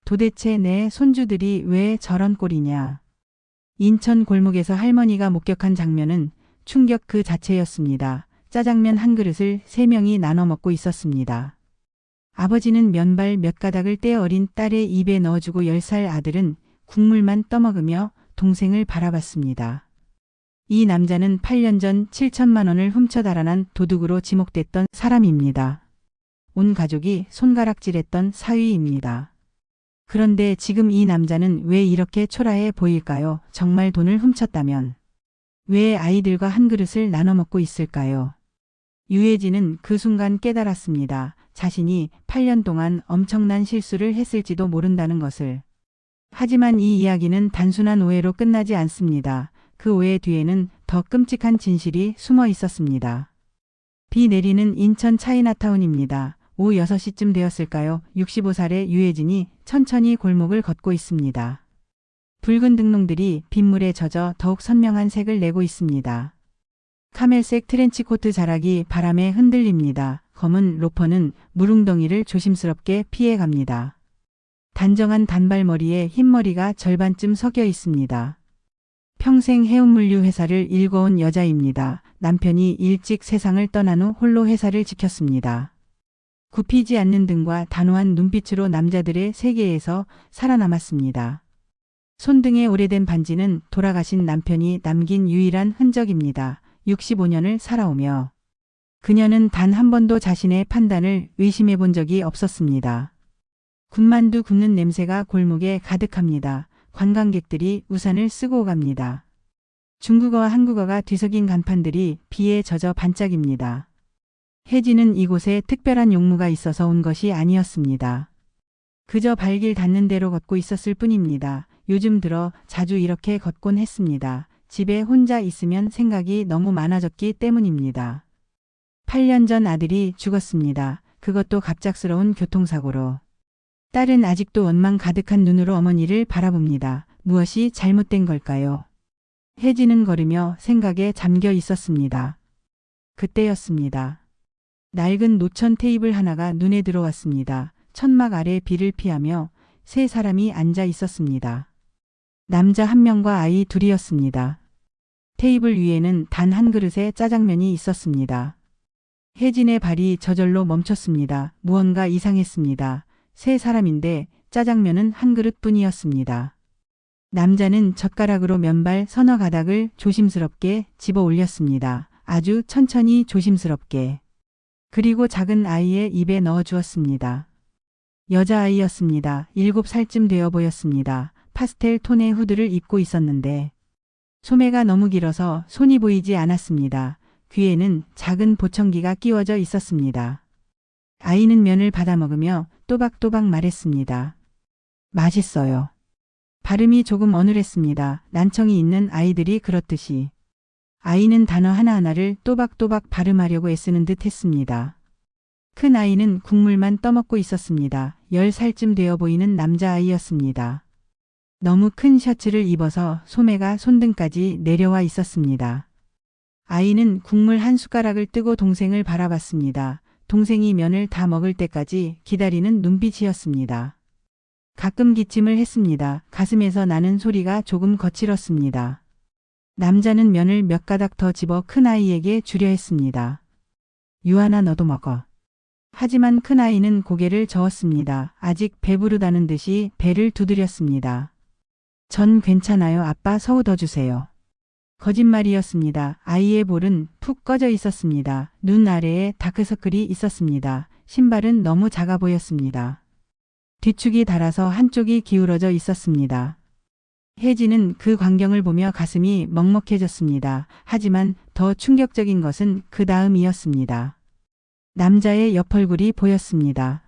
도대체 내 손주들이 왜 저런 꼴이냐. 인천 골목에서 할머니가 목격한 장면은 충격 그 자체였습니다. 짜장면 한 그릇을 3명이 나눠 먹고 있었습니다. 아버지는 면발 몇 가닥을 떼어 어린 딸의 입에 넣어주고 10살 아들은 국물만 떠먹으며 동생을 바라봤습니다. 이 남자는 8년 전 7천만 원을 훔쳐 달아난 도둑으로 지목됐던 사람입니다. 온 가족이 손가락질했던 사위입니다. 그런데 지금 이 남자는 왜 이렇게 초라해 보일까요? 정말 돈을 훔쳤다면 왜 아이들과 한 그릇을 나눠 먹고 있을까요? 유해진은 그 순간 깨달았습니다. 자신이 8년 동안 엄청난 실수를 했을지도 모른다는 것을. 하지만 이 이야기는 단순한 오해로 끝나지 않습니다. 그 오해 뒤에는 더 끔찍한 진실이 숨어 있었습니다. 비 내리는 인천 차이나타운입니다. 오후 6시쯤 되었을까요? 65살의 유해진이 천천히 골목을 걷고 있습니다. 붉은 등롱들이 빗물에 젖어 더욱 선명한 색을 내고 있습니다. 카멜색 트렌치코트 자락이 바람에 흔들립니다. 검은 로퍼는 물웅덩이를 조심스럽게 피해갑니다. 단정한 단발머리에 흰머리가 절반쯤 섞여 있습니다. 평생 해운물류 회사를 일궈온 여자입니다. 남편이 일찍 세상을 떠난 후 홀로 회사를 지켰습니다. 굽히지 않는 등과 단호한 눈빛으로 남자들의 세계에서 살아남았습니다. 손등에 오래된 반지는 돌아가신 남편이 남긴 유일한 흔적입니다. 65년을 살아오며 그녀는 단 한 번도 자신의 판단을 의심해 본 적이 없었습니다. 군만두 굽는 냄새가 골목에 가득합니다. 관광객들이 우산을 쓰고 갑니다. 중국어와 한국어가 뒤섞인 간판들이 비에 젖어 반짝입니다. 혜진은 이곳에 특별한 용무가 있어서 온 것이 아니었습니다. 그저 발길 닿는 대로 걷고 있었을 뿐입니다. 요즘 들어 자주 이렇게 걷곤 했습니다. 집에 혼자 있으면 생각이 너무 많아졌기 때문입니다. 8년 전 아들이 죽었습니다. 그것도 갑작스러운 교통사고로. 딸은 아직도 원망 가득한 눈으로 어머니를 바라봅니다. 무엇이 잘못된 걸까요? 혜진은 걸으며 생각에 잠겨 있었습니다. 그때였습니다. 낡은 노천 테이블 하나가 눈에 들어왔습니다. 천막 아래 비를 피하며 3사람이 앉아 있었습니다. 남자 1명과 아이 2이었습니다. 테이블 위에는 단 한 그릇의 짜장면이 있었습니다. 혜진의 발이 저절로 멈췄습니다. 무언가 이상했습니다. 3사람인데 짜장면은 한 그릇뿐이었습니다. 남자는 젓가락으로 면발 서너 가닥을 조심스럽게 집어 올렸습니다. 아주 천천히 조심스럽게. 그리고 작은 아이의 입에 넣어 주었습니다. 여자아이였습니다. 7살쯤 되어 보였습니다. 파스텔 톤의 후드를 입고 있었는데 소매가 너무 길어서 손이 보이지 않았습니다. 귀에는 작은 보청기가 끼워져 있었습니다. 아이는 면을 받아 먹으며 또박또박 말했습니다. 맛있어요. 발음이 조금 어눌했습니다. 난청이 있는 아이들이 그렇듯이. 아이는 단어 하나하나를 또박또박 발음하려고 애쓰는 듯 했습니다. 큰 아이는 국물만 떠먹고 있었습니다. 10살쯤 되어 보이는 남자아이였습니다. 너무 큰 셔츠를 입어서 소매가 손등까지 내려와 있었습니다. 아이는 국물 한 숟가락을 뜨고 동생을 바라봤습니다. 동생이 면을 다 먹을 때까지 기다리는 눈빛이었습니다. 가끔 기침을 했습니다. 가슴에서 나는 소리가 조금 거칠었습니다. 남자는 면을 몇 가닥 더 집어 큰아이에게 주려 했습니다. 유아나 너도 먹어. 하지만 큰아이는 고개를 저었습니다. 아직 배부르다는 듯이 배를 두드렸습니다. 전 괜찮아요. 아빠 서우 더 주세요. 거짓말이었습니다. 아이의 볼은 푹 꺼져 있었습니다. 눈 아래에 다크서클이 있었습니다. 신발은 너무 작아 보였습니다. 뒤축이 닳아서 한쪽이 기울어져 있었습니다. 혜진은 그 광경을 보며 가슴이 먹먹해졌습니다. 하지만 더 충격적인 것은 그 다음이었습니다. 남자의 옆얼굴이 보였습니다.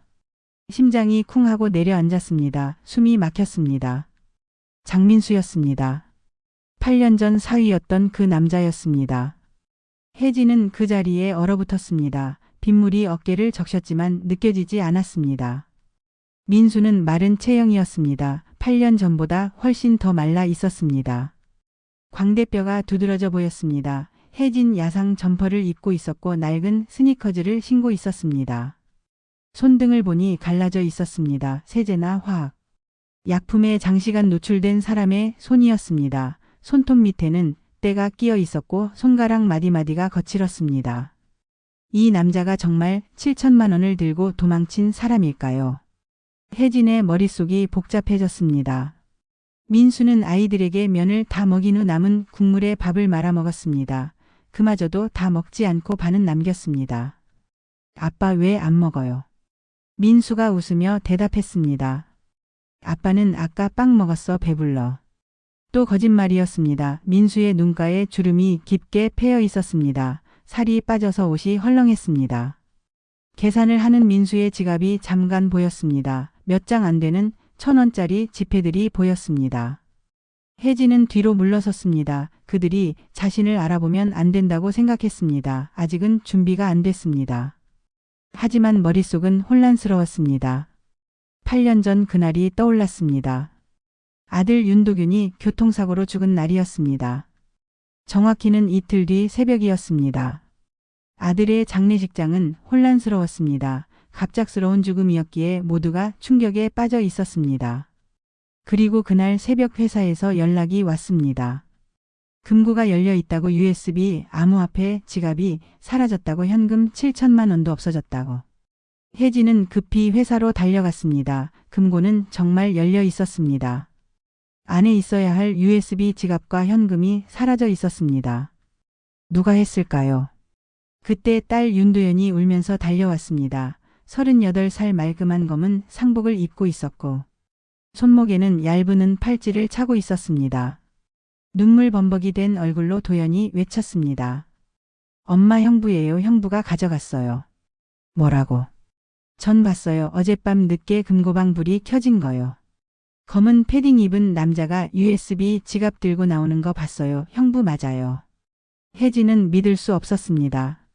심장이 쿵 하고 내려앉았습니다. 숨이 막혔습니다. 장민수였습니다. 8년 전 사위였던 그 남자였습니다. 혜진은 그 자리에 얼어붙었습니다. 빗물이 어깨를 적셨지만 느껴지지 않았습니다. 민수는 마른 체형이었습니다. 8년 전보다 훨씬 더 말라 있었습니다. 광대뼈가 두드러져 보였습니다. 혜진 야상 점퍼를 입고 있었고 낡은 스니커즈를 신고 있었습니다. 손등을 보니 갈라져 있었습니다. 세제나 화학. 약품에 장시간 노출된 사람의 손이었습니다. 손톱 밑에는 때가 끼어 있었고 손가락 마디마디가 거칠었습니다. 이 남자가 정말 7천만 원을 들고 도망친 사람일까요? 혜진의 머릿속이 복잡해졌습니다. 민수는 아이들에게 면을 다 먹인 후 남은 국물에 밥을 말아 먹었습니다. 그마저도 다 먹지 않고 반은 남겼습니다. 아빠 왜 안 먹어요? 민수가 웃으며 대답했습니다. 아빠는 아까 빵 먹었어 배불러. 또 거짓말이었습니다. 민수의 눈가에 주름이 깊게 패여 있었습니다. 살이 빠져서 옷이 헐렁했습니다. 계산을 하는 민수의 지갑이 잠깐 보였습니다. 몇 장 안 되는 1,000원짜리 지폐들이 보였습니다. 혜진은 뒤로 물러섰습니다. 그들이 자신을 알아보면 안 된다고 생각했습니다. 아직은 준비가 안 됐습니다. 하지만 머릿속은 혼란스러웠습니다. 8년 전 그날이 떠올랐습니다. 아들 윤도균이 교통사고로 죽은 날이었습니다. 정확히는 이틀 뒤 새벽이었습니다. 아들의 장례식장은 혼란스러웠습니다. 갑작스러운 죽음이었기에 모두가 충격에 빠져 있었습니다. 그리고 그날 새벽 회사에서 연락이 왔습니다. 금고가 열려 있다고 USB, 암호화폐, 지갑이 사라졌다고 현금 7천만 원도 없어졌다고. 혜진은 급히 회사로 달려갔습니다. 금고는 정말 열려 있었습니다. 안에 있어야 할 USB 지갑과 현금이 사라져 있었습니다. 누가 했을까요? 그때 딸 윤도연이 울면서 달려왔습니다. 38살 말끔한 검은 상복을 입고 있었고 손목에는 얇은 팔찌를 차고 있었습니다. 눈물 범벅이 된 얼굴로 도연이 외쳤습니다. 엄마 형부예요. 형부가 가져갔어요. 뭐라고? 전 봤어요. 어젯밤 늦게 금고방 불이 켜진 거요. 검은 패딩 입은 남자가 USB 지갑 들고 나오는 거 봤어요. 형부 맞아요. 혜진은 믿을 수 없었습니다.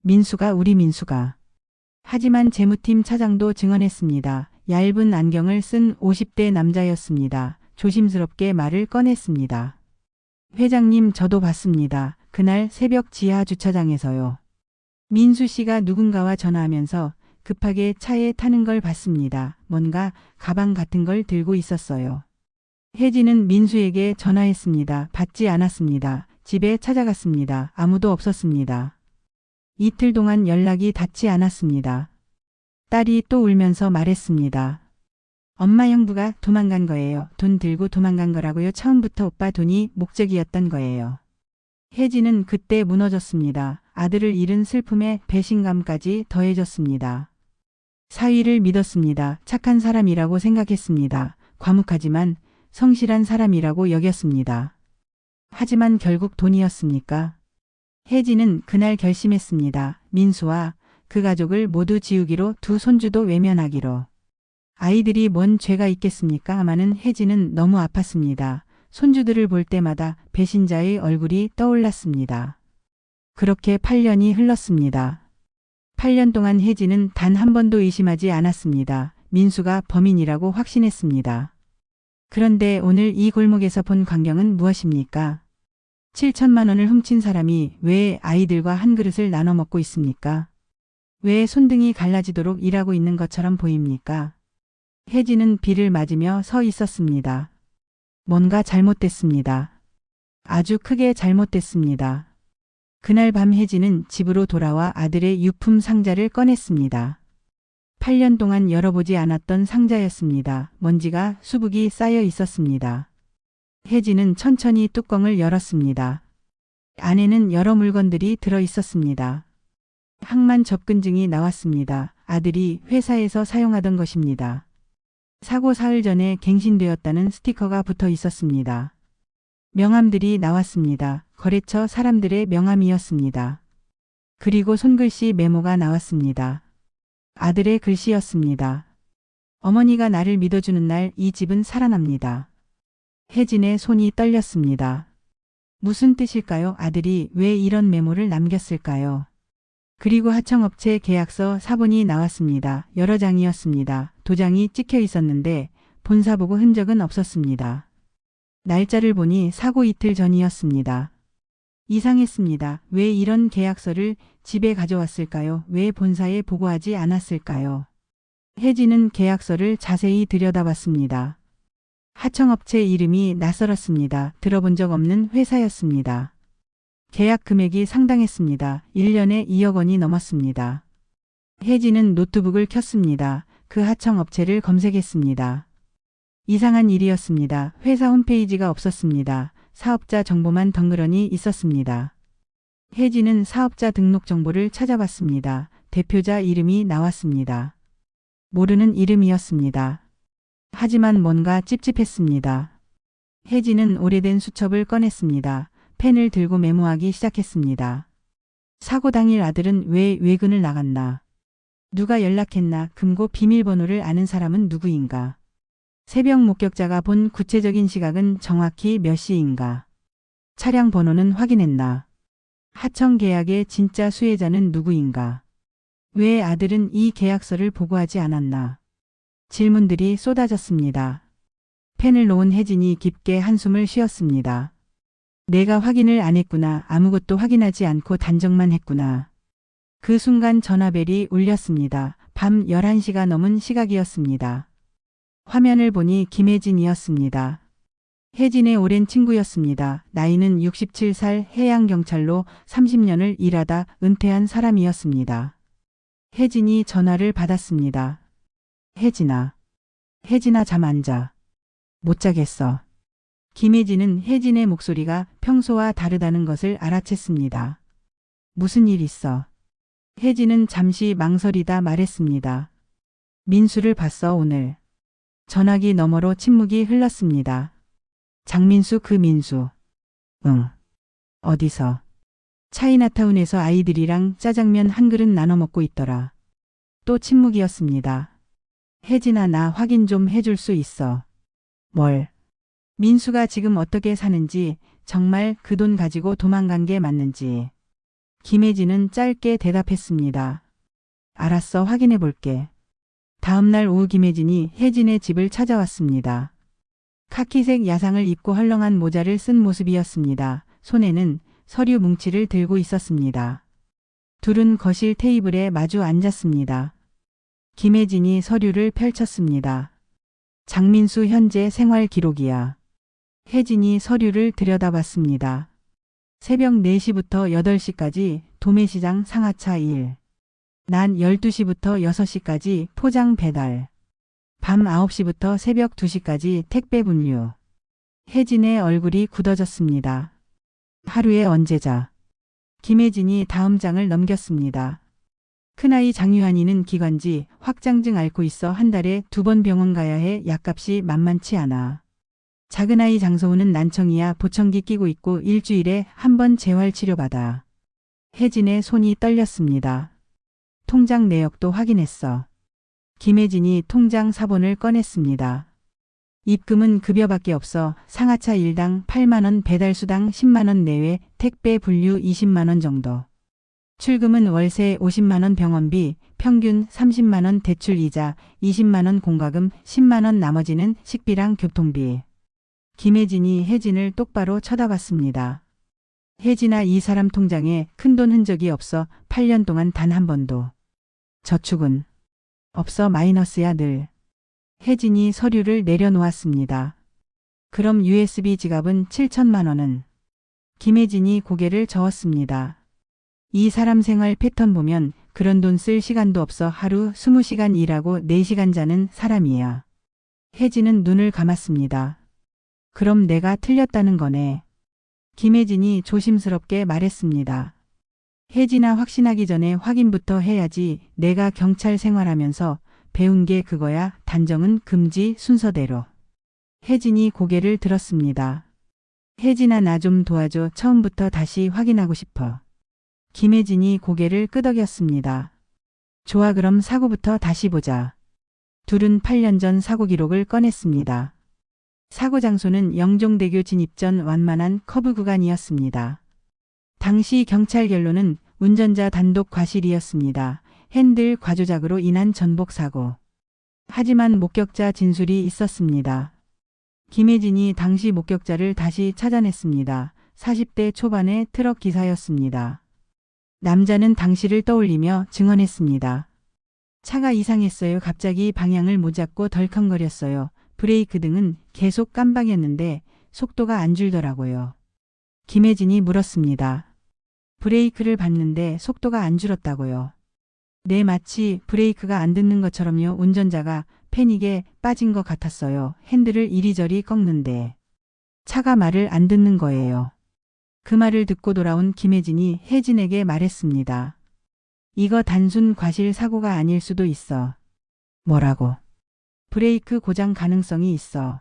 민수가 우리 민수가. 하지만 재무팀 차장도 증언했습니다. 얇은 안경을 쓴 50대 남자였습니다. 조심스럽게 말을 꺼냈습니다. 회장님 저도 봤습니다. 그날 새벽 지하 주차장에서요. 민수 씨가 누군가와 전화하면서 급하게 차에 타는 걸 봤습니다. 뭔가 가방 같은 걸 들고 있었어요. 혜진은 민수에게 전화했습니다. 받지 않았습니다. 집에 찾아갔습니다. 아무도 없었습니다. 이틀 동안 연락이 닿지 않았습니다. 딸이 또 울면서 말했습니다. 엄마 형부가 도망간 거예요. 돈 들고 도망간 거라고요. 처음부터 오빠 돈이 목적이었던 거예요. 혜진은 그때 무너졌습니다. 아들을 잃은 슬픔에 배신감까지 더해졌습니다. 사위를 믿었습니다. 착한 사람이라고 생각했습니다. 과묵하지만 성실한 사람이라고 여겼습니다. 하지만 결국 돈이었습니까? 혜진은 그날 결심했습니다. 민수와 그 가족을 모두 지우기로 두 손주도 외면하기로. 아이들이 뭔 죄가 있겠습니까? 하마는 혜진은 너무 아팠습니다. 손주들을 볼 때마다 배신자의 얼굴이 떠올랐습니다. 그렇게 8년이 흘렀습니다. 8년 동안 혜진은 단 한 번도 의심하지 않았습니다. 민수가 범인이라고 확신했습니다. 그런데 오늘 이 골목에서 본 광경은 무엇입니까? 7천만 원을 훔친 사람이 왜 아이들과 한 그릇을 나눠 먹고 있습니까? 왜 손등이 갈라지도록 일하고 있는 것처럼 보입니까? 혜진은 비를 맞으며 서 있었습니다. 뭔가 잘못됐습니다. 아주 크게 잘못됐습니다. 그날 밤 혜진은 집으로 돌아와 아들의 유품 상자를 꺼냈습니다. 8년 동안 열어보지 않았던 상자였습니다. 먼지가 수북이 쌓여 있었습니다. 혜진은 천천히 뚜껑을 열었습니다. 안에는 여러 물건들이 들어 있었습니다. 항만 접근증이 나왔습니다. 아들이 회사에서 사용하던 것입니다. 사고 사흘 전에 갱신되었다는 스티커가 붙어 있었습니다. 명함들이 나왔습니다. 거래처 사람들의 명함이었습니다. 그리고 손글씨 메모가 나왔습니다. 아들의 글씨였습니다. 어머니가 나를 믿어주는 날 이 집은 살아납니다. 혜진의 손이 떨렸습니다. 무슨 뜻일까요? 아들이 왜 이런 메모를 남겼을까요? 그리고 하청업체 계약서 사본이 나왔습니다. 여러 장이었습니다. 도장이 찍혀 있었는데 본사보고 흔적은 없었습니다. 날짜를 보니 사고 이틀 전이었습니다. 이상했습니다. 왜 이런 계약서를 집에 가져왔을까요? 왜 본사에 보고하지 않았을까요? 혜진은 계약서를 자세히 들여다봤습니다. 하청업체 이름이 낯설었습니다. 들어본 적 없는 회사였습니다. 계약 금액이 상당했습니다. 1년에 2억 원이 넘었습니다. 혜진은 노트북을 켰습니다. 그 하청업체를 검색했습니다. 이상한 일이었습니다. 회사 홈페이지가 없었습니다. 사업자 정보만 덩그러니 있었습니다. 혜진은 사업자 등록 정보를 찾아봤습니다. 대표자 이름이 나왔습니다. 모르는 이름이었습니다. 하지만 뭔가 찝찝했습니다. 혜진은 오래된 수첩을 꺼냈습니다. 펜을 들고 메모하기 시작했습니다. 사고 당일 아들은 왜 외근을 나갔나? 누가 연락했나? 금고 비밀번호를 아는 사람은 누구인가? 새벽 목격자가 본 구체적인 시각은 정확히 몇 시인가? 차량 번호는 확인했나? 하청 계약의 진짜 수혜자는 누구인가? 왜 아들은 이 계약서를 보고하지 않았나? 질문들이 쏟아졌습니다. 펜을 놓은 혜진이 깊게 한숨을 쉬었습니다. 내가 확인을 안 했구나. 아무것도 확인하지 않고 단정만 했구나. 그 순간 전화벨이 울렸습니다. 밤 11시가 넘은 시각이었습니다. 화면을 보니 김혜진이었습니다. 혜진의 오랜 친구였습니다. 나이는 67살, 해양경찰로 30년을 일하다 은퇴한 사람이었습니다. 혜진이 전화를 받았습니다. 혜진아. 혜진아, 잠 안 자. 못 자겠어. 김혜진은 혜진의 목소리가 평소와 다르다는 것을 알아챘습니다. 무슨 일 있어? 혜진은 잠시 망설이다 말했습니다. 민수를 봤어, 오늘. 전화기 너머로 침묵이 흘렀습니다. 장민수, 그 민수. 응. 어디서? 차이나타운에서 아이들이랑 짜장면 한 그릇 나눠 먹고 있더라. 또 침묵이었습니다. 혜진아, 나 확인 좀 해줄 수 있어. 뭘? 민수가 지금 어떻게 사는지, 정말 그 돈 가지고 도망간 게 맞는지. 김혜진은 짧게 대답했습니다. 알았어, 확인해 볼게. 다음날 오후 김혜진이 혜진의 집을 찾아왔습니다. 카키색 야상을 입고 헐렁한 모자를 쓴 모습이었습니다. 손에는 서류 뭉치를 들고 있었습니다. 둘은 거실 테이블에 마주 앉았습니다. 김혜진이 서류를 펼쳤습니다. 장민수 현재 생활 기록이야. 혜진이 서류를 들여다봤습니다. 새벽 4시부터 8시까지 도매시장 상하차 일. 낮 12시부터 6시까지 포장 배달. 밤 9시부터 새벽 2시까지 택배 분류. 혜진의 얼굴이 굳어졌습니다. 하루에 언제 자? 김혜진이 다음 장을 넘겼습니다. 큰아이 장유한이는 기관지 확장증 앓고 있어 한 달에 2번 병원 가야 해. 약값이 만만치 않아. 작은아이 장소우는 난청이야. 보청기 끼고 있고 일주일에 한 번 재활 치료받아. 혜진의 손이 떨렸습니다. 통장 내역도 확인했어. 김혜진이 통장 사본을 꺼냈습니다. 입금은 급여밖에 없어. 상하차 일당 8만 원, 배달수당 10만 원 내외, 택배 분류 20만 원 정도. 출금은 월세 50만 원, 병원비 평균 30만 원, 대출 이자 20만 원, 공과금 10만 원, 나머지는 식비랑 교통비. 김혜진이 혜진을 똑바로 쳐다봤습니다. 혜진아, 이 사람 통장에 큰돈 흔적이 없어. 8년 동안 단 한 번도. 저축은 없어. 마이너스야 늘. 혜진이 서류를 내려놓았습니다. 그럼 USB 지갑은 7천만 원은? 김혜진이 고개를 저었습니다. 이 사람 생활 패턴 보면 그런 돈 쓸 시간도 없어. 하루 20시간 일하고 4시간 자는 사람이야. 혜진은 눈을 감았습니다. 그럼 내가 틀렸다는 거네. 김혜진이 조심스럽게 말했습니다. 혜진아, 확신하기 전에 확인부터 해야지. 내가 경찰 생활하면서 배운 게 그거야. 단정은 금지, 순서대로. 혜진이 고개를 들었습니다. 혜진아, 나 좀 도와줘. 처음부터 다시 확인하고 싶어. 김혜진이 고개를 끄덕였습니다. 좋아, 그럼 사고부터 다시 보자. 둘은 8년 전 사고 기록을 꺼냈습니다. 사고 장소는 영종대교 진입 전 완만한 커브 구간이었습니다. 당시 경찰 결론은 운전자 단독 과실이었습니다. 핸들 과조작으로 인한 전복 사고. 하지만 목격자 진술이 있었습니다. 김혜진이 당시 목격자를 다시 찾아냈습니다. 40대 초반의 트럭 기사였습니다. 남자는 당시를 떠올리며 증언했습니다. 차가 이상했어요. 갑자기 방향을 못 잡고 덜컹거렸어요. 브레이크 등은 계속 깜방이었는데 속도가 안 줄더라고요. 김혜진이 물었습니다. 브레이크를 밟는데 속도가 안 줄었다고요. 네, 마치 브레이크가 안 듣는 것처럼요. 운전자가 패닉에 빠진 것 같았어요. 핸들을 이리저리 꺾는데 차가 말을 안 듣는 거예요. 그 말을 듣고 돌아온 김혜진이 혜진에게 말했습니다. 이거 단순 과실 사고가 아닐 수도 있어. 뭐라고? 브레이크 고장 가능성이 있어.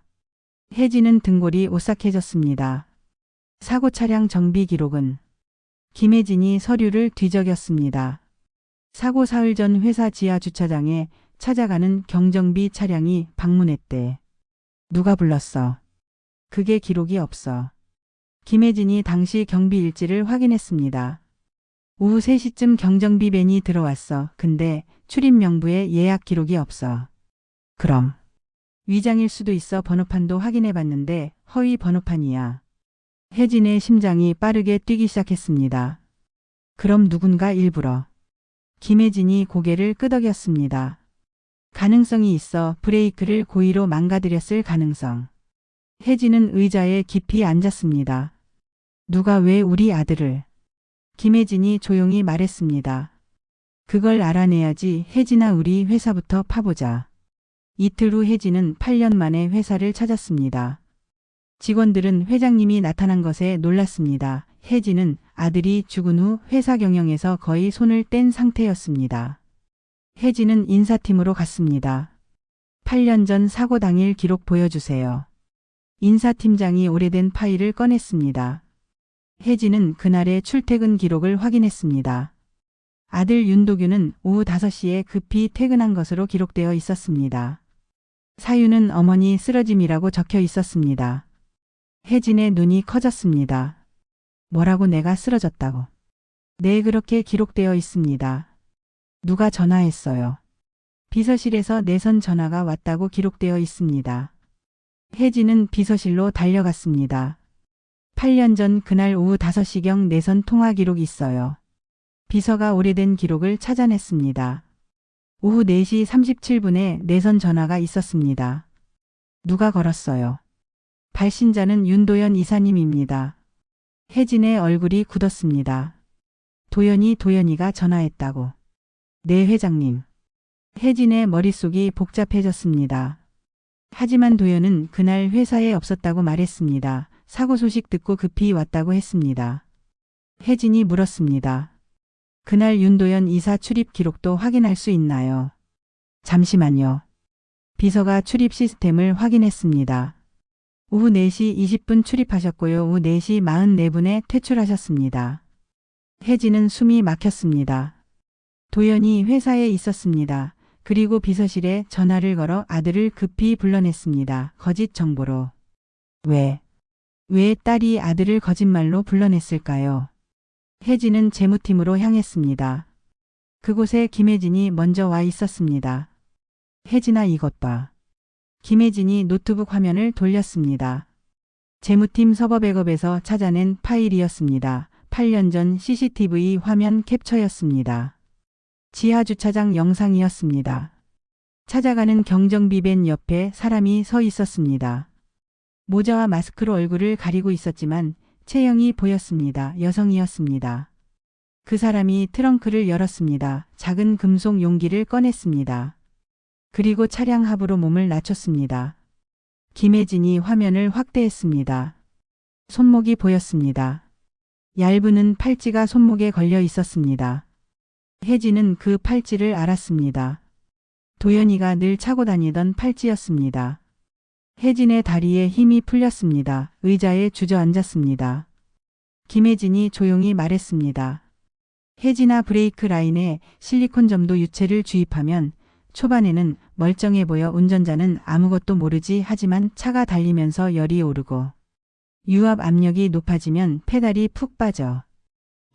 혜진은 등골이 오싹해졌습니다. 사고 차량 정비 기록은? 김혜진이 서류를 뒤적였습니다. 사고 사흘 전 회사 지하 주차장에 찾아가는 경정비 차량이 방문했대. 누가 불렀어? 그게 기록이 없어. 김혜진이 당시 경비 일지를 확인했습니다. 오후 3시쯤 경정비 밴이 들어왔어. 근데 출입 명부에 예약 기록이 없어. 그럼 위장일 수도 있어. 번호판도 확인해봤는데 허위 번호판이야. 혜진의 심장이 빠르게 뛰기 시작했습니다. 그럼 누군가 일부러. 김혜진이 고개를 끄덕였습니다. 가능성이 있어. 브레이크를 고의로 망가뜨렸을 가능성. 혜진은 의자에 깊이 앉았습니다. 누가 왜 우리 아들을? 김혜진이 조용히 말했습니다. 그걸 알아내야지. 혜진아, 우리 회사부터 파보자. 이틀 후 혜진은 8년 만에 회사를 찾았습니다. 직원들은 회장님이 나타난 것에 놀랐습니다. 혜진은 아들이 죽은 후 회사 경영에서 거의 손을 뗀 상태였습니다. 혜진은 인사팀으로 갔습니다. 8년 전 사고 당일 기록 보여주세요. 인사팀장이 오래된 파일을 꺼냈습니다. 혜진은 그날의 출퇴근 기록을 확인했습니다. 아들 윤도규는 오후 5시에 급히 퇴근한 것으로 기록되어 있었습니다. 사유는 어머니 쓰러짐이라고 적혀 있었습니다. 혜진의 눈이 커졌습니다. 뭐라고? 내가 쓰러졌다고? 네, 그렇게 기록되어 있습니다. 누가 전화했어요? 비서실에서 내선 전화가 왔다고 기록되어 있습니다. 혜진은 비서실로 달려갔습니다. 8년 전 그날 오후 5시경 내선 통화 기록이 있어요. 비서가 오래된 기록을 찾아냈습니다. 오후 4시 37분에 내선 전화가 있었습니다. 누가 걸었어요? 발신자는 윤도연 이사님입니다. 혜진의 얼굴이 굳었습니다. 도연이가 전화했다고. 네, 회장님. 혜진의 머릿속이 복잡해졌습니다. 하지만 도연은 그날 회사에 없었다고 말했습니다. 사고 소식 듣고 급히 왔다고 했습니다. 혜진이 물었습니다. 그날 윤도연 이사 출입 기록도 확인할 수 있나요? 잠시만요. 비서가 출입 시스템을 확인했습니다. 오후 4시 20분 출입하셨고요. 오후 4시 44분에 퇴출하셨습니다. 혜진은 숨이 막혔습니다. 도연이 회사에 있었습니다. 그리고 비서실에 전화를 걸어 아들을 급히 불러냈습니다. 거짓 정보로. 왜 딸이 아들을 거짓말로 불러냈을까요? 혜진은 재무팀으로 향했습니다. 그곳에 김혜진이 먼저 와 있었습니다. 혜진아, 이것 봐. 김혜진이 노트북 화면을 돌렸습니다. 재무팀 서버 백업에서 찾아낸 파일이었습니다. 8년 전 CCTV 화면 캡처였습니다. 지하 주차장 영상이었습니다. 찾아가는 경정비 밴 옆에 사람이 서 있었습니다. 모자와 마스크로 얼굴을 가리고 있었지만 체형이 보였습니다. 여성이었습니다. 그 사람이 트렁크를 열었습니다. 작은 금속 용기를 꺼냈습니다. 그리고 차량 하부로 몸을 낮췄습니다. 김혜진이 화면을 확대했습니다. 손목이 보였습니다. 얇은 팔찌가 손목에 걸려 있었습니다. 혜진은 그 팔찌를 알았습니다. 도연이가 늘 차고 다니던 팔찌였습니다. 혜진의 다리에 힘이 풀렸습니다. 의자에 주저앉았습니다. 김혜진이 조용히 말했습니다. 혜진아, 브레이크 라인에 실리콘 점도 유체를 주입하면 초반에는 멀쩡해 보여. 운전자는 아무것도 모르지. 하지만 차가 달리면서 열이 오르고 유압 압력이 높아지면 페달이 푹 빠져.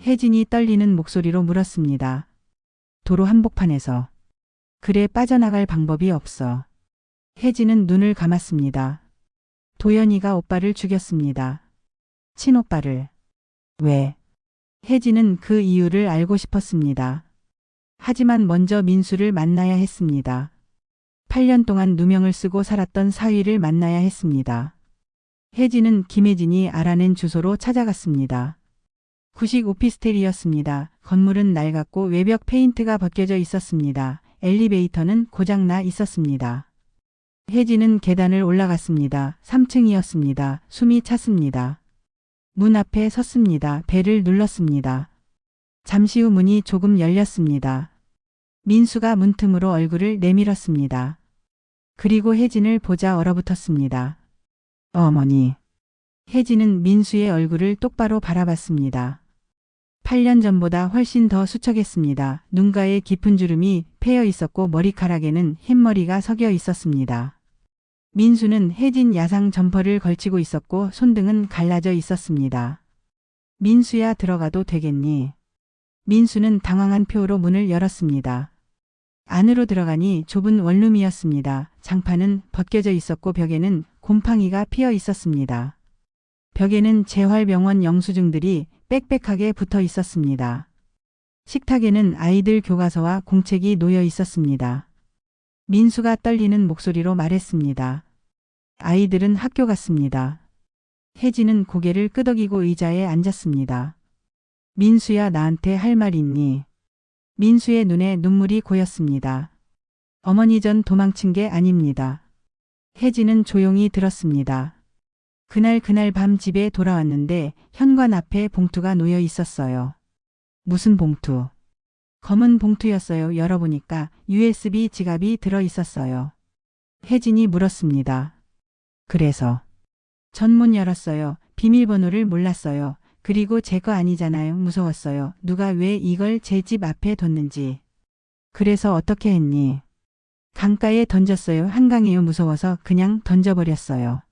혜진이 떨리는 목소리로 물었습니다. 도로 한복판에서. 그래, 빠져나갈 방법이 없어. 혜진은 눈을 감았습니다. 도연이가 오빠를 죽였습니다. 친오빠를. 왜? 혜진은 그 이유를 알고 싶었습니다. 하지만 먼저 민수를 만나야 했습니다. 8년 동안 누명을 쓰고 살았던 사위를 만나야 했습니다. 혜진은 김혜진이 알아낸 주소로 찾아갔습니다. 구식 오피스텔이었습니다. 건물은 낡았고 외벽 페인트가 벗겨져 있었습니다. 엘리베이터는 고장나 있었습니다. 혜진은 계단을 올라갔습니다. 3층이었습니다. 숨이 찼습니다. 문 앞에 섰습니다. 벨을 눌렀습니다. 잠시 후 문이 조금 열렸습니다. 민수가 문틈으로 얼굴을 내밀었습니다. 그리고 혜진을 보자 얼어붙었습니다. 어머니. 혜진은 민수의 얼굴을 똑바로 바라봤습니다. 8년 전보다 훨씬 더 수척했습니다. 눈가에 깊은 주름이 패여 있었고 머리카락에는 흰머리가 석여 있었습니다. 민수는 혜진 야상 점퍼를 걸치고 있었고 손등은 갈라져 있었습니다. 민수야 들어가도 되겠니? 민수는 당황한 표로 문을 열었습니다. 안으로 들어가니 좁은 원룸이었습니다. 장판은 벗겨져 있었고 벽에는 곰팡이가 피어 있었습니다. 벽에는 재활병원 영수증들이 빽빽하게 붙어 있었습니다. 식탁에는 아이들 교과서와 공책이 놓여 있었습니다. 민수가 떨리는 목소리로 말했습니다. 아이들은 학교 갔습니다. 혜진은 고개를 끄덕이고 의자에 앉았습니다. 민수야 나한테 할 말 있니? 민수의 눈에 눈물이 고였습니다. 어머니 전 도망친 게 아닙니다. 혜진은 조용히 들었습니다. 그날 밤 집에 돌아왔는데 현관 앞에 봉투가 놓여 있었어요. 무슨 봉투? 검은 봉투였어요. 열어보니까 USB 지갑이 들어 있었어요. 혜진이 물었습니다. 그래서? 전문 열었어요. 비밀번호를 몰랐어요. 그리고 제 거 아니잖아요. 무서웠어요. 누가 왜 이걸 제 집 앞에 뒀는지. 그래서 어떻게 했니? 강가에 던졌어요. 한강이요. 무서워서 그냥 던져버렸어요.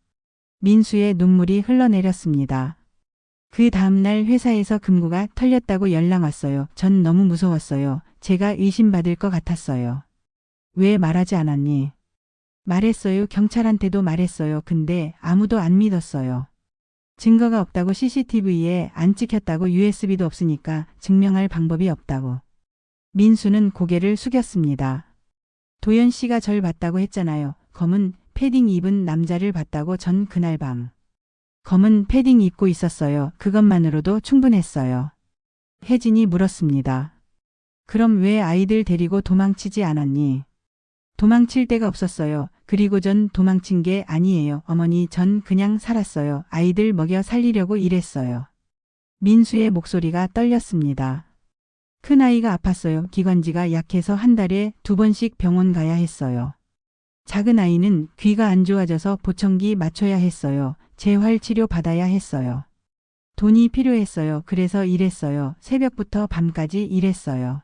민수의 눈물이 흘러내렸습니다. 그 다음날 회사에서 금고가 털렸다고 연락 왔어요. 전 너무 무서웠어요. 제가 의심받을 것 같았어요. 왜 말하지 않았니? 말했어요. 경찰한테도 말했어요. 근데 아무도 안 믿었어요. 증거가 없다고 CCTV에 안 찍혔다고 USB도 없으니까 증명할 방법이 없다고. 민수는 고개를 숙였습니다. 도연 씨가 절 봤다고 했잖아요. 검은 패딩 입은 남자를 봤다고 전 그날 밤. 검은 패딩 입고 있었어요. 그것만으로도 충분했어요. 혜진이 물었습니다. 그럼 왜 아이들 데리고 도망치지 않았니? 도망칠 데가 없었어요. 그리고 전 도망친 게 아니에요. 어머니 전 그냥 살았어요. 아이들 먹여 살리려고 일했어요. 민수의 목소리가 떨렸습니다. 큰아이가 아팠어요. 기관지가 약해서 한 달에 2번씩 병원 가야 했어요. 작은 아이는 귀가 안 좋아져서 보청기 맞춰야 했어요. 재활치료 받아야 했어요. 돈이 필요했어요. 그래서 일했어요. 새벽부터 밤까지 일했어요.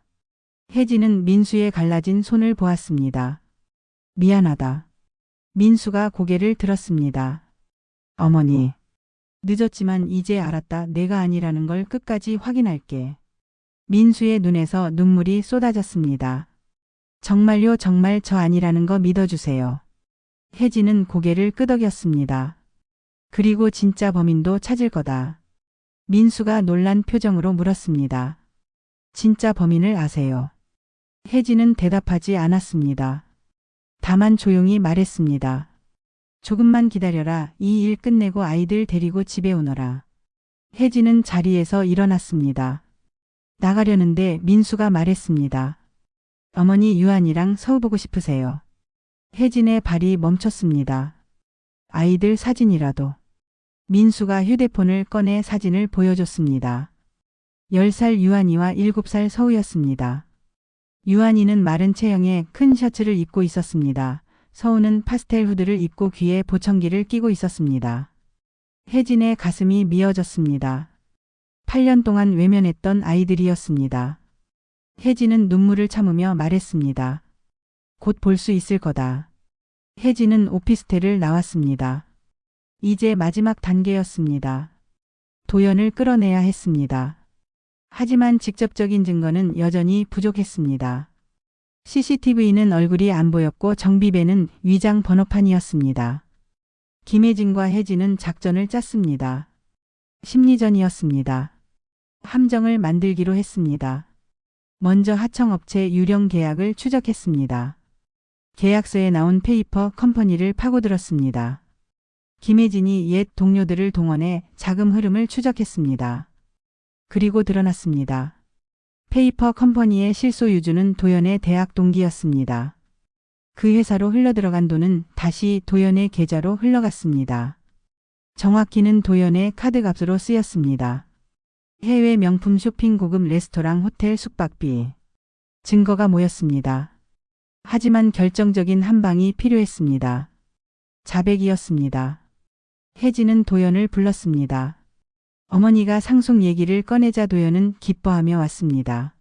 혜진은 민수의 갈라진 손을 보았습니다. 미안하다. 민수가 고개를 들었습니다. 어머니. 늦었지만 이제 알았다. 내가 아니라는 걸 끝까지 확인할게. 민수의 눈에서 눈물이 쏟아졌습니다. 정말요. 정말 저 아니라는 거 믿어주세요. 혜진은 고개를 끄덕였습니다. 그리고 진짜 범인도 찾을 거다. 민수가 놀란 표정으로 물었습니다. 진짜 범인을 아세요? 혜진은 대답하지 않았습니다. 다만 조용히 말했습니다. 조금만 기다려라. 이 일 끝내고 아이들 데리고 집에 오너라. 혜진은 자리에서 일어났습니다. 나가려는데 민수가 말했습니다. 어머니 유한이랑 서우 보고 싶으세요. 혜진의 발이 멈췄습니다. 아이들 사진이라도. 민수가 휴대폰을 꺼내 사진을 보여줬습니다. 10살 유한이와 7살 서우였습니다. 유한이는 마른 체형에 큰 셔츠를 입고 있었습니다. 서우는 파스텔 후드를 입고 귀에 보청기를 끼고 있었습니다. 혜진의 가슴이 미어졌습니다. 8년 동안 외면했던 아이들이었습니다. 혜진은 눈물을 참으며 말했습니다. 곧 볼 수 있을 거다. 혜진은 오피스텔을 나왔습니다. 이제 마지막 단계였습니다. 도연을 끌어내야 했습니다. 하지만 직접적인 증거는 여전히 부족했습니다. CCTV는 얼굴이 안 보였고 정비배는 위장 번호판이었습니다. 김혜진과 혜진은 작전을 짰습니다. 심리전이었습니다. 함정을 만들기로 했습니다. 먼저 하청업체 유령 계약을 추적했습니다. 계약서에 나온 페이퍼 컴퍼니를 파고들었습니다. 김혜진이 옛 동료들을 동원해 자금 흐름을 추적했습니다. 그리고 드러났습니다. 페이퍼 컴퍼니의 실소유주는 도연의 대학 동기였습니다. 그 회사로 흘러들어간 돈은 다시 도연의 계좌로 흘러갔습니다. 정확히는 도연의 카드값으로 쓰였습니다. 해외 명품 쇼핑, 고급 레스토랑, 호텔 숙박비. 증거가 모였습니다. 하지만 결정적인 한 방이 필요했습니다. 자백이었습니다. 혜진은 도연을 불렀습니다. 어머니가 상속 얘기를 꺼내자 도연은 기뻐하며 왔습니다.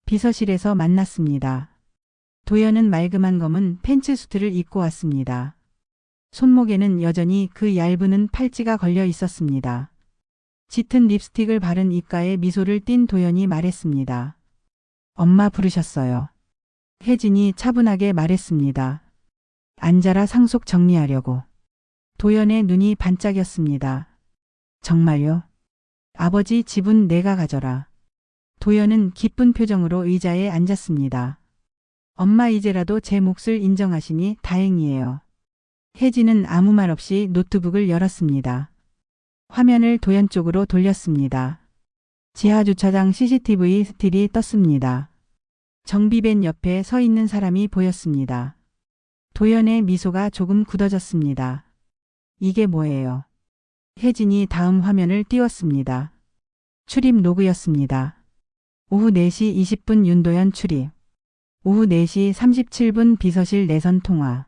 비서실에서 만났습니다. 도연은 말끔한 검은 팬츠 수트를 입고 왔습니다. 손목에는 여전히 그 얇은 팔찌가 걸려 있었습니다. 짙은 립스틱을 바른 입가에 미소를 띤 도연이 말했습니다. 엄마 부르셨어요. 혜진이 차분하게 말했습니다. 앉아라, 상속 정리하려고. 도연의 눈이 반짝였습니다. 정말요? 아버지 집은 내가 가져라. 도연은 기쁜 표정으로 의자에 앉았습니다. 엄마, 이제라도 제 몫을 인정하시니 다행이에요. 혜진은 아무 말 없이 노트북을 열었습니다. 화면을 도연 쪽으로 돌렸습니다. 지하주차장 CCTV 스틸이 떴습니다. 정비밴 옆에 서 있는 사람이 보였습니다. 도연의 미소가 조금 굳어졌습니다. 이게 뭐예요? 혜진이 다음 화면을 띄웠습니다. 출입 로그였습니다. 오후 4시 20분 윤도연 출입. 오후 4시 37분 비서실 내선 통화.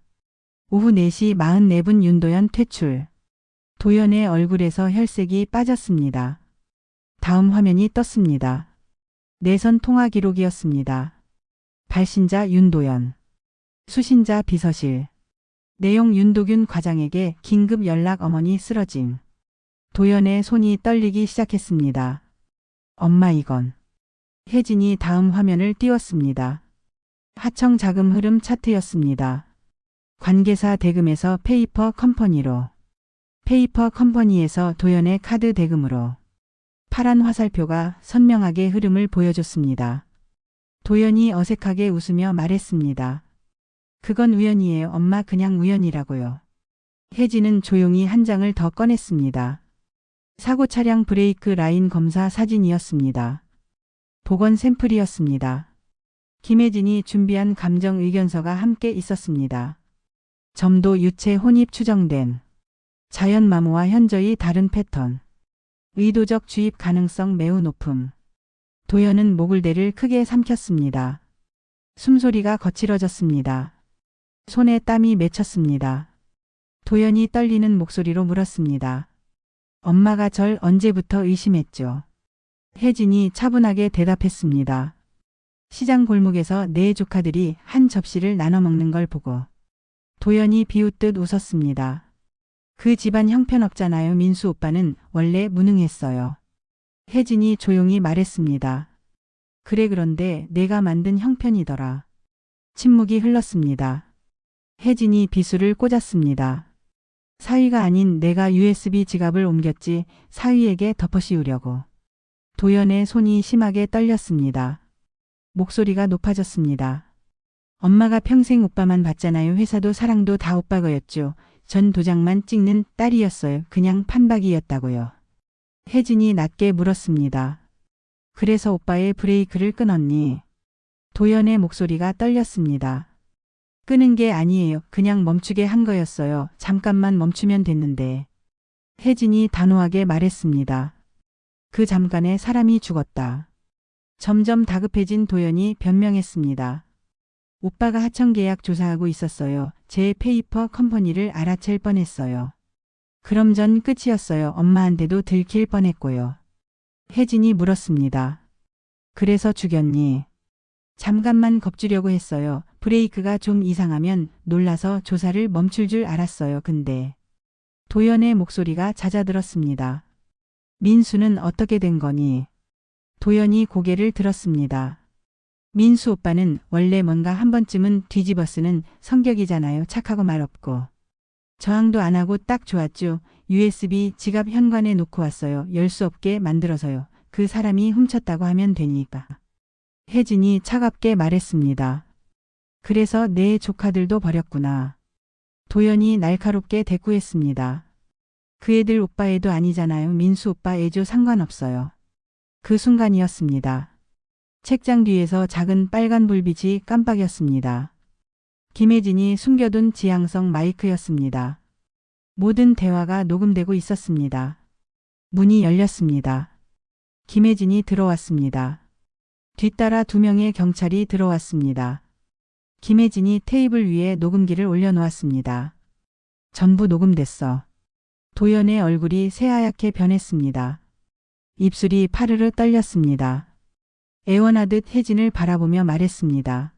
오후 4시 44분 윤도연 퇴출. 도연의 얼굴에서 혈색이 빠졌습니다. 다음 화면이 떴습니다. 내선 통화 기록이었습니다. 발신자 윤도연. 수신자 비서실. 내용: 윤도균 과장에게 긴급 연락, 어머니 쓰러짐. 도연의 손이 떨리기 시작했습니다. 엄마, 이건. 혜진이 다음 화면을 띄웠습니다. 하청 자금 흐름 차트였습니다. 관계사 대금에서 페이퍼 컴퍼니로. 페이퍼 컴퍼니에서 도연의 카드 대금으로. 파란 화살표가 선명하게 흐름을 보여줬습니다. 도연이 어색하게 웃으며 말했습니다. 그건 우연이에요, 엄마, 그냥 우연이라고요. 혜진은 조용히 한 장을 더 꺼냈습니다. 사고 차량 브레이크 라인 검사 사진이었습니다. 보건 샘플이었습니다. 김혜진이 준비한 감정 의견서가 함께 있었습니다. 점도 유체 혼입 추정된. 자연 마모와 현저히 다른 패턴. 의도적 주입 가능성 매우 높음. 도연은 목을대를 크게 삼켰습니다. 숨소리가 거칠어졌습니다. 손에 땀이 맺혔습니다. 도연이 떨리는 목소리로 물었습니다. 엄마가 절 언제부터 의심했죠? 혜진이 차분하게 대답했습니다. 시장 골목에서 네 조카들이 한 접시를 나눠 먹는 걸 보고. 도연이 비웃듯 웃었습니다. 그 집안 형편없잖아요. 민수 오빠는 원래 무능했어요. 혜진이 조용히 말했습니다. 그래, 그런데 내가 만든 형편이더라. 침묵이 흘렀습니다. 혜진이 비수를 꽂았습니다. 사위가 아닌 내가 USB 지갑을 옮겼지, 사위에게 덮어씌우려고. 도연의 손이 심하게 떨렸습니다. 목소리가 높아졌습니다. 엄마가 평생 오빠만 봤잖아요. 회사도 사랑도 다 오빠 거였죠. 전 도장만 찍는 딸이었어요. 그냥 판박이였다고요. 혜진이 낮게 물었습니다. 그래서 오빠의 브레이크를 끊었니? 도연의 목소리가 떨렸습니다. 끄는 게 아니에요. 그냥 멈추게 한 거였어요. 잠깐만 멈추면 됐는데. 혜진이 단호하게 말했습니다. 그 잠깐에 사람이 죽었다. 점점 다급해진 도연이 변명했습니다. 오빠가 하청 계약 조사하고 있었어요. 제 페이퍼 컴퍼니를 알아챌 뻔했어요. 그럼 전 끝이었어요. 엄마한테도 들킬 뻔했고요. 혜진이 물었습니다. 그래서 죽였니? 잠깐만 겁주려고 했어요. 브레이크가 좀 이상하면 놀라서 조사를 멈출 줄 알았어요. 근데. 도연의 목소리가 잦아들었습니다. 민수는 어떻게 된 거니? 도연이 고개를 들었습니다. 민수 오빠는 원래 뭔가 한 번쯤은 뒤집어 쓰는 성격이잖아요. 착하고 말 없고. 저항도 안 하고 딱 좋았죠. USB 지갑 현관에 놓고 왔어요. 열 수 없게 만들어서요. 그 사람이 훔쳤다고 하면 되니까. 혜진이 차갑게 말했습니다. 그래서 내 조카들도 버렸구나. 도연이 날카롭게 대꾸했습니다. 그 애들 오빠 애도 아니잖아요. 민수 오빠 애죠. 상관없어요. 그 순간이었습니다. 책장 뒤에서 작은 빨간 불빛이 깜빡였습니다. 김혜진이 숨겨둔 지향성 마이크였습니다. 모든 대화가 녹음되고 있었습니다. 문이 열렸습니다. 김혜진이 들어왔습니다. 뒤따라 2명의 경찰이 들어왔습니다. 김혜진이 테이블 위에 녹음기를 올려놓았습니다. 전부 녹음됐어. 도연의 얼굴이 새하얗게 변했습니다. 입술이 파르르 떨렸습니다. 애원하듯 혜진을 바라보며 말했습니다.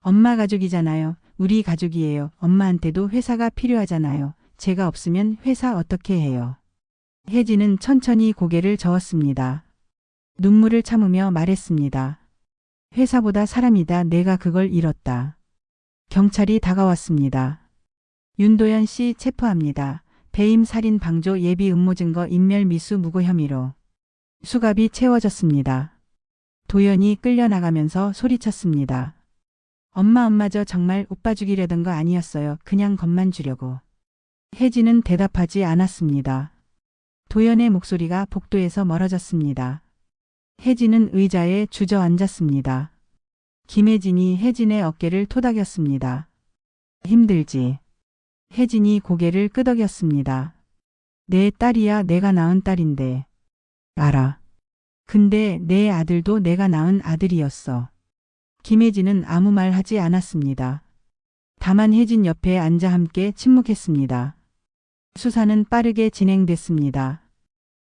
엄마 가족이잖아요. 우리 가족이에요. 엄마한테도 회사가 필요하잖아요. 제가 없으면 회사 어떻게 해요? 혜진은 천천히 고개를 저었습니다. 눈물을 참으며 말했습니다. 회사보다 사람이다. 내가 그걸 잃었다. 경찰이 다가왔습니다. 윤도현 씨 체포합니다. 배임 살인 방조 예비 음모 증거 인멸 미수 무고 혐의로. 수갑이 채워졌습니다. 도연이 끌려나가면서 소리쳤습니다. 엄마 저 정말 오빠 죽이려던 거 아니었어요. 그냥 겁만 주려고. 혜진은 대답하지 않았습니다. 도연의 목소리가 복도에서 멀어졌습니다. 혜진은 의자에 주저앉았습니다. 김혜진이 혜진의 어깨를 토닥였습니다. 힘들지. 혜진이 고개를 끄덕였습니다. 내 딸이야. 내가 낳은 딸인데. 알아. 근데 내 아들도 내가 낳은 아들이었어. 김혜진은 아무 말 하지 않았습니다. 다만 혜진 옆에 앉아 함께 침묵했습니다. 수사는 빠르게 진행됐습니다.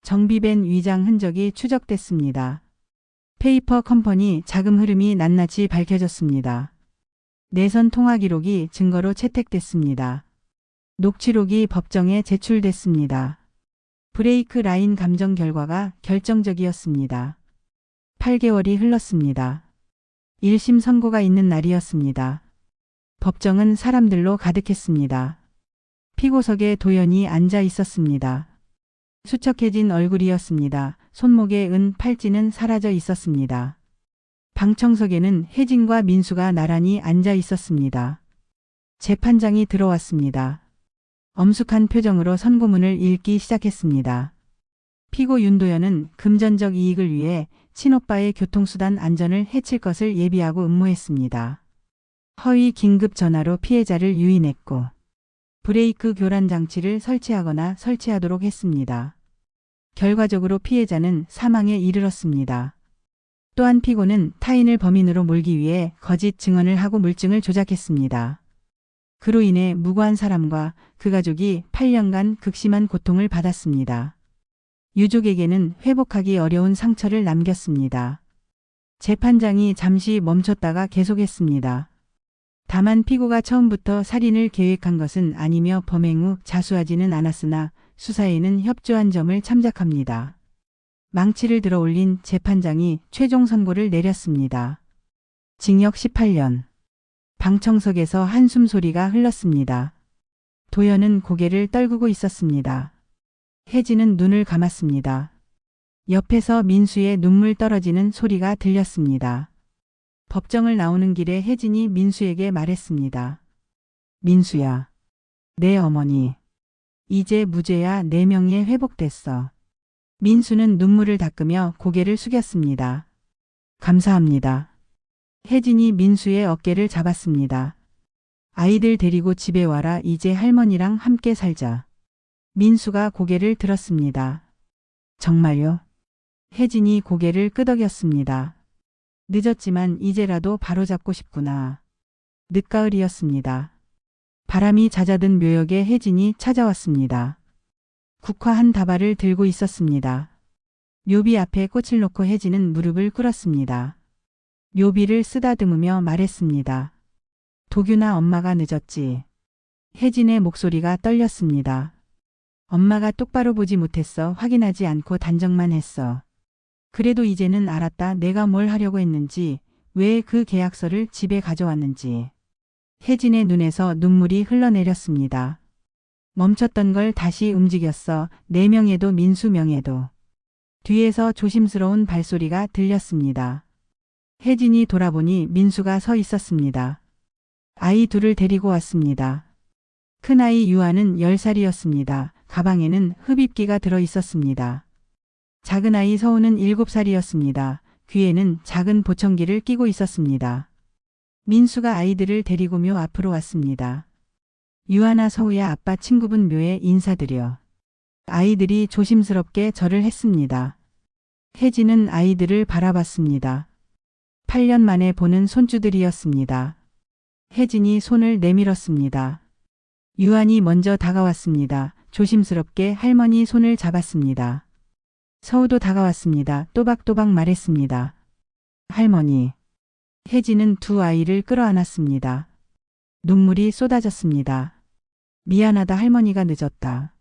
정비된 위장 흔적이 추적됐습니다. 페이퍼 컴퍼니 자금 흐름이 낱낱이 밝혀졌습니다. 내선 통화 기록이 증거로 채택됐습니다. 녹취록이 법정에 제출됐습니다. 브레이크 라인 감정 결과가 결정적이었습니다. 8개월이 흘렀습니다. 1심 선고가 있는 날이었습니다. 법정은 사람들로 가득했습니다. 피고석에 도연이 앉아 있었습니다. 수척해진 얼굴이었습니다. 손목에 은 팔찌는 사라져 있었습니다. 방청석에는 혜진과 민수가 나란히 앉아 있었습니다. 재판장이 들어왔습니다. 엄숙한 표정으로 선고문을 읽기 시작했습니다. 피고 윤도현은 금전적 이익을 위해 친오빠의 교통수단 안전을 해칠 것을 예비하고 음모했습니다. 허위 긴급 전화로 피해자를 유인했고 브레이크 교란 장치를 설치하거나 설치하도록 했습니다. 결과적으로 피해자는 사망에 이르렀습니다. 또한 피고는 타인을 범인으로 몰기 위해 거짓 증언을 하고 물증을 조작했습니다. 그로 인해 무고한 사람과 그 가족이 8년간 극심한 고통을 받았습니다. 유족에게는 회복하기 어려운 상처를 남겼습니다. 재판장이 잠시 멈췄다가 계속했습니다. 다만 피고가 처음부터 살인을 계획한 것은 아니며 범행 후 자수하지는 않았으나 수사에는 협조한 점을 참작합니다. 망치를 들어 올린 재판장이 최종 선고를 내렸습니다. 징역 18년. 방청석에서 한숨 소리가 흘렀습니다. 도연은 고개를 떨구고 있었습니다. 혜진은 눈을 감았습니다. 옆에서 민수의 눈물 떨어지는 소리가 들렸습니다. 법정을 나오는 길에 혜진이 민수에게 말했습니다. 민수야, 내 어머니. 이제 무죄야. 내 명예 회복됐어. 민수는 눈물을 닦으며 고개를 숙였습니다. 감사합니다. 혜진이 민수의 어깨를 잡았습니다. 아이들 데리고 집에 와라. 이제 할머니랑 함께 살자. 민수가 고개를 들었습니다. 정말요? 혜진이 고개를 끄덕였습니다. 늦었지만 이제라도 바로잡고 싶구나. 늦가을이었습니다. 바람이 잦아든 묘역에 혜진이 찾아왔습니다. 국화 한 다발을 들고 있었습니다. 묘비 앞에 꽃을 놓고 혜진은 무릎을 꿇었습니다. 묘비를 쓰다듬으며 말했습니다. 도균아, 엄마가 늦었지. 혜진의 목소리가 떨렸습니다. 엄마가 똑바로 보지 못했어. 확인하지 않고 단정만 했어. 그래도 이제는 알았다. 내가 뭘 하려고 했는지, 왜 그 계약서를 집에 가져왔는지. 혜진의 눈에서 눈물이 흘러내렸습니다. 멈췄던 걸 다시 움직였어. 내 명예도 민수 명예도. 뒤에서 조심스러운 발소리가 들렸습니다. 혜진이 돌아보니 민수가 서 있었습니다. 아이 둘을 데리고 왔습니다. 큰아이 유아는 10살이었습니다. 가방에는 흡입기가 들어 있었습니다. 작은아이 서우는 7살이었습니다. 귀에는 작은 보청기를 끼고 있었습니다. 민수가 아이들을 데리고 묘 앞으로 왔습니다. 유아나 서우야, 아빠 친구분 묘에 인사드려. 아이들이 조심스럽게 절을 했습니다. 혜진은 아이들을 바라봤습니다. 8년 만에 보는 손주들이었습니다. 혜진이 손을 내밀었습니다. 유한이 먼저 다가왔습니다. 조심스럽게 할머니 손을 잡았습니다. 서우도 다가왔습니다. 또박또박 말했습니다. 할머니. 혜진은 두 아이를 끌어안았습니다. 눈물이 쏟아졌습니다. 미안하다, 할머니가 늦었다.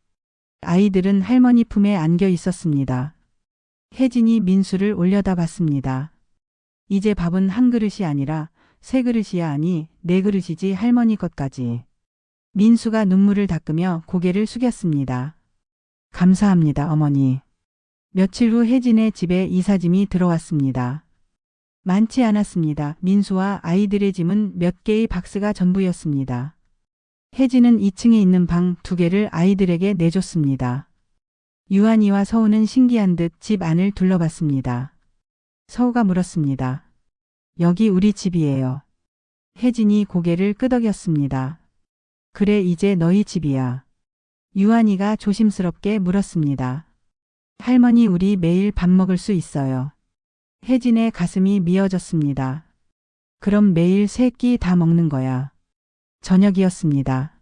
아이들은 할머니 품에 안겨 있었습니다. 혜진이 민수를 올려다봤습니다. 이제 밥은 한 그릇이 아니라 세 그릇이야. 아니, 네 그릇이지, 할머니 것까지. 민수가 눈물을 닦으며 고개를 숙였습니다. 감사합니다, 어머니. 며칠 후 혜진의 집에 이삿짐이 들어왔습니다. 많지 않았습니다. 민수와 아이들의 짐은 몇 개의 박스가 전부였습니다. 혜진은 2층에 있는 방 2개를 아이들에게 내줬습니다. 유한이와 서우는 신기한 듯 집 안을 둘러봤습니다. 서우가 물었습니다. 여기 우리 집이에요. 혜진이 고개를 끄덕였습니다. 그래, 이제 너희 집이야. 유한이가 조심스럽게 물었습니다. 할머니, 우리 매일 밥 먹을 수 있어요. 혜진의 가슴이 미어졌습니다. 그럼 매일 3끼 다 먹는 거야. 저녁이었습니다.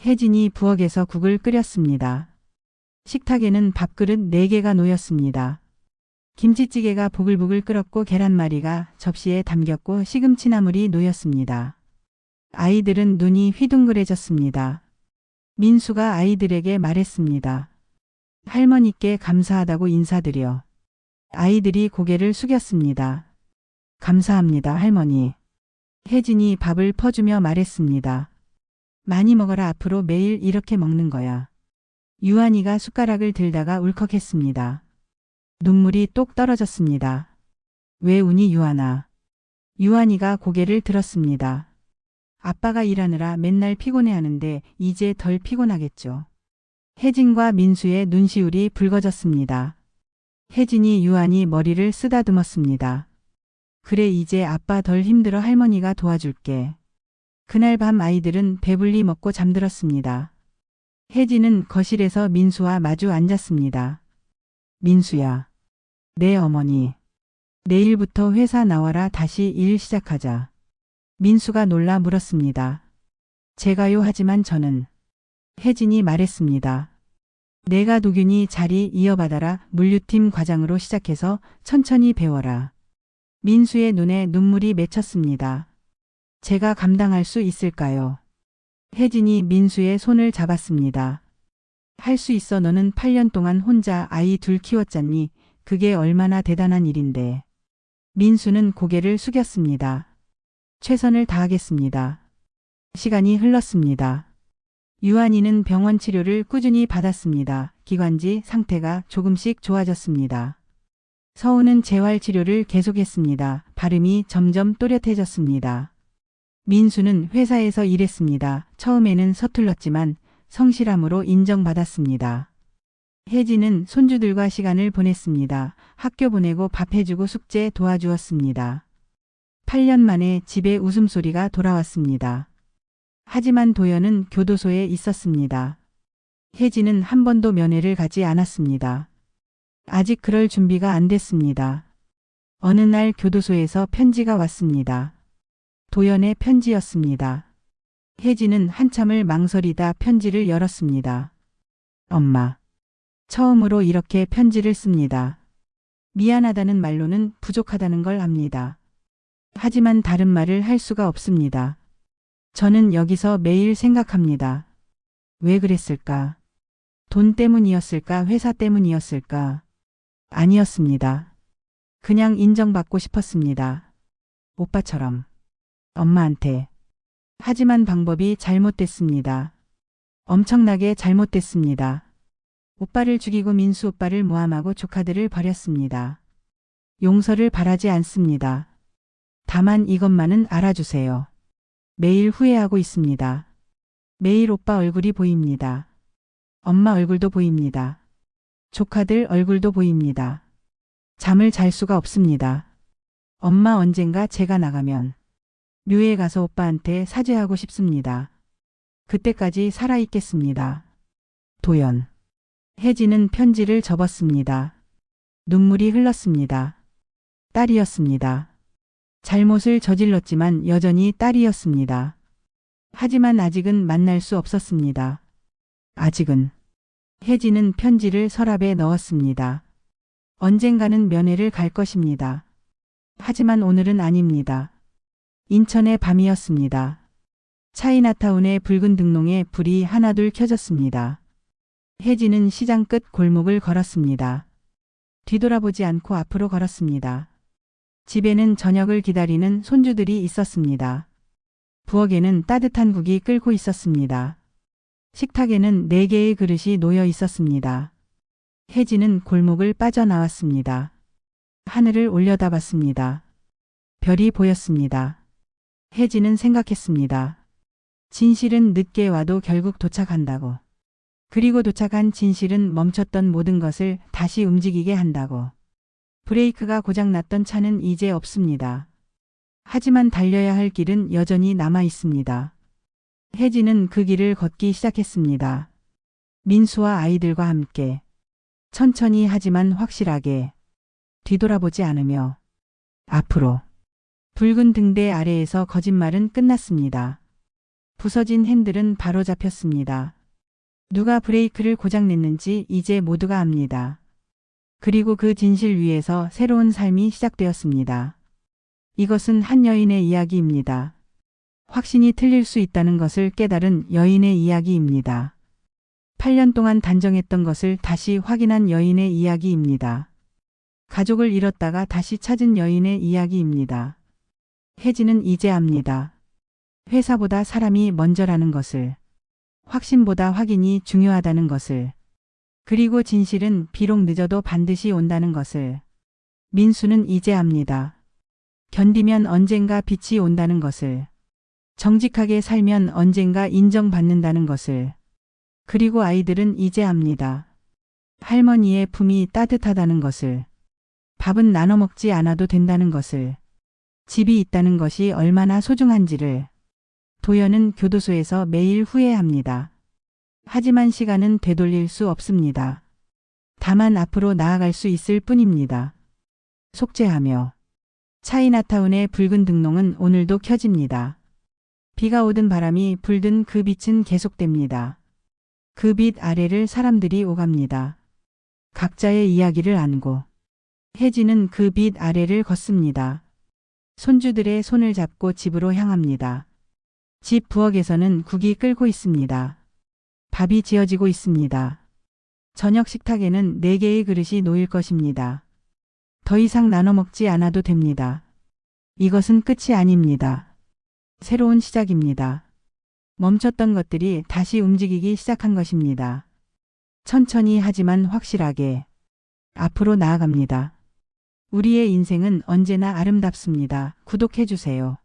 혜진이 부엌에서 국을 끓였습니다. 식탁에는 밥그릇 4개가 놓였습니다. 김치찌개가 보글보글 끓었고 계란말이가 접시에 담겼고 시금치나물이 놓였습니다. 아이들은 눈이 휘둥그레졌습니다. 민수가 아이들에게 말했습니다. 할머니께 감사하다고 인사드려. 아이들이 고개를 숙였습니다. 감사합니다, 할머니. 혜진이 밥을 퍼주며 말했습니다. 많이 먹어라, 앞으로 매일 이렇게 먹는 거야. 유한이가 숟가락을 들다가 울컥했습니다. 눈물이 똑 떨어졌습니다. 왜 우니, 유한아? 유한이가 고개를 들었습니다. 아빠가 일하느라 맨날 피곤해하는데 이제 덜 피곤하겠죠. 혜진과 민수의 눈시울이 붉어졌습니다. 혜진이 유한이 머리를 쓰다듬었습니다. 그래, 이제 아빠 덜 힘들어, 할머니가 도와줄게. 그날 밤 아이들은 배불리 먹고 잠들었습니다. 혜진은 거실에서 민수와 마주 앉았습니다. 민수야. 네, 어머니. 내일부터 회사 나와라, 다시 일 시작하자. 민수가 놀라 물었습니다. 제가요? 하지만 저는. 혜진이 말했습니다. 내가 도균이 자리 이어받아라. 물류팀 과장으로 시작해서 천천히 배워라. 민수의 눈에 눈물이 맺혔습니다. 제가 감당할 수 있을까요? 혜진이 민수의 손을 잡았습니다. 할 수 있어. 너는 8년 동안 혼자 아이 둘 키웠잖니. 그게 얼마나 대단한 일인데. 민수는 고개를 숙였습니다. 최선을 다하겠습니다. 시간이 흘렀습니다. 유한이는 병원 치료를 꾸준히 받았습니다. 기관지 상태가 조금씩 좋아졌습니다. 서우는 재활치료를 계속했습니다. 발음이 점점 또렷해졌습니다. 민수는 회사에서 일했습니다. 처음에는 서툴렀지만 성실함으로 인정받았습니다. 혜진은 손주들과 시간을 보냈습니다. 학교 보내고 밥 해주고 숙제 도와주었습니다. 8년 만에 집에 웃음소리가 돌아왔습니다. 하지만 도연은 교도소에 있었습니다. 혜진은 한 번도 면회를 가지 않았습니다. 아직 그럴 준비가 안 됐습니다. 어느 날 교도소에서 편지가 왔습니다. 도연의 편지였습니다. 혜진은 한참을 망설이다 편지를 열었습니다. 엄마. 처음으로 이렇게 편지를 씁니다. 미안하다는 말로는 부족하다는 걸 압니다. 하지만 다른 말을 할 수가 없습니다. 저는 여기서 매일 생각합니다. 왜 그랬을까? 돈 때문이었을까? 회사 때문이었을까? 아니었습니다. 그냥 인정받고 싶었습니다. 오빠처럼. 엄마한테. 하지만 방법이 잘못됐습니다. 엄청나게 잘못됐습니다. 오빠를 죽이고 민수 오빠를 모함하고 조카들을 버렸습니다. 용서를 바라지 않습니다. 다만 이것만은 알아주세요. 매일 후회하고 있습니다. 매일 오빠 얼굴이 보입니다. 엄마 얼굴도 보입니다. 조카들 얼굴도 보입니다. 잠을 잘 수가 없습니다. 엄마 언젠가 제가 나가면 묘에 가서 오빠한테 사죄하고 싶습니다. 그때까지 살아있겠습니다. 도연. 혜진은 편지를 접었습니다. 눈물이 흘렀습니다. 딸이었습니다. 잘못을 저질렀지만 여전히 딸이었습니다. 하지만 아직은 만날 수 없었습니다. 아직은. 혜진은 편지를 서랍에 넣었습니다. 언젠가는 면회를 갈 것입니다. 하지만 오늘은 아닙니다. 인천의 밤이었습니다. 차이나타운의 붉은 등롱에 불이 하나둘 켜졌습니다. 혜진은 시장 끝 골목을 걸었습니다. 뒤돌아보지 않고 앞으로 걸었습니다. 집에는 저녁을 기다리는 손주들이 있었습니다. 부엌에는 따뜻한 국이 끓고 있었습니다. 식탁에는 4개의 그릇이 놓여 있었습니다. 혜진은 골목을 빠져나왔습니다. 하늘을 올려다봤습니다. 별이 보였습니다. 혜진은 생각했습니다. 진실은 늦게 와도 결국 도착한다고. 그리고 도착한 진실은 멈췄던 모든 것을 다시 움직이게 한다고. 브레이크가 고장났던 차는 이제 없습니다. 하지만 달려야 할 길은 여전히 남아 있습니다. 혜진은 그 길을 걷기 시작했습니다. 민수와 아이들과 함께. 천천히 하지만 확실하게. 뒤돌아보지 않으며. 앞으로. 붉은 등대 아래에서 거짓말은 끝났습니다. 부서진 핸들은 바로 잡혔습니다. 누가 브레이크를 고장냈는지 이제 모두가 압니다. 그리고 그 진실 위에서 새로운 삶이 시작되었습니다. 이것은 한 여인의 이야기입니다. 확신이 틀릴 수 있다는 것을 깨달은 여인의 이야기입니다. 8년 동안 단정했던 것을 다시 확인한 여인의 이야기입니다. 가족을 잃었다가 다시 찾은 여인의 이야기입니다. 혜진은 이제 압니다. 회사보다 사람이 먼저라는 것을. 확신보다 확인이 중요하다는 것을. 그리고 진실은 비록 늦어도 반드시 온다는 것을. 민수는 이제 압니다. 견디면 언젠가 빛이 온다는 것을. 정직하게 살면 언젠가 인정받는다는 것을. 그리고 아이들은 이제 압니다. 할머니의 품이 따뜻하다는 것을. 밥은 나눠 먹지 않아도 된다는 것을. 집이 있다는 것이 얼마나 소중한지를. 도연은 교도소에서 매일 후회합니다. 하지만 시간은 되돌릴 수 없습니다. 다만 앞으로 나아갈 수 있을 뿐입니다. 속죄하며. 차이나타운의 붉은 등롱은 오늘도 켜집니다. 비가 오든 바람이 불든 그 빛은 계속됩니다. 그 빛 아래를 사람들이 오갑니다. 각자의 이야기를 안고. 혜진은 그 빛 아래를 걷습니다. 손주들의 손을 잡고 집으로 향합니다. 집 부엌에서는 국이 끓고 있습니다. 밥이 지어지고 있습니다. 저녁 식탁에는 4개의 그릇이 놓일 것입니다. 더 이상 나눠 먹지 않아도 됩니다. 이것은 끝이 아닙니다. 새로운 시작입니다. 멈췄던 것들이 다시 움직이기 시작한 것입니다. 천천히 하지만 확실하게. 앞으로 나아갑니다. 우리의 인생은 언제나 아름답습니다. 구독해주세요.